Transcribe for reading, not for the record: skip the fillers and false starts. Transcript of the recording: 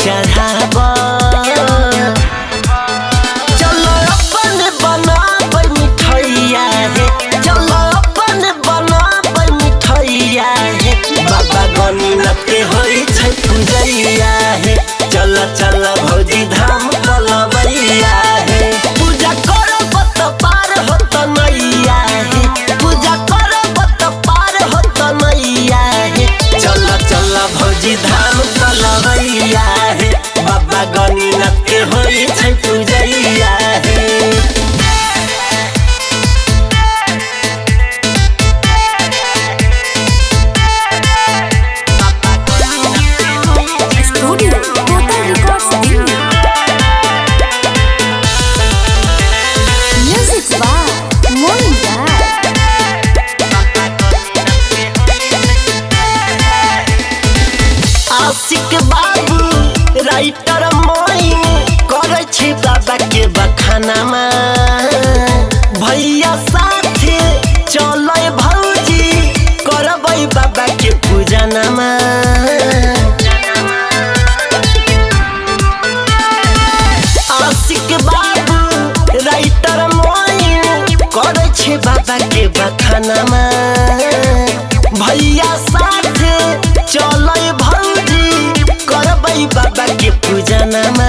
चढ़ावा चलो अपन बनाबै मिठैया हे चलो अपन बनाबै मिठैया हे बाबा गणिनाथ के होई छै पूजैया हे चल चल भौजी धाम चलबैया हे पूजा करब त पार होत नैया हे पूजा करब त पार होत नैया हे चल चल भौजी धाम चलबैया हे बाबा गणिनाथ के होई छै पूजैया हे आशिक बाबू राइटर मोइन करे छी बाबा के बखानामा भैया साथे चलै भौजी करबै बाबा के पूजनमा आशिक बाबू राइटर मोइन करे छी बाबा के बखानामा भैया साथे चलै भौजी करबै बाबा के पूजनमा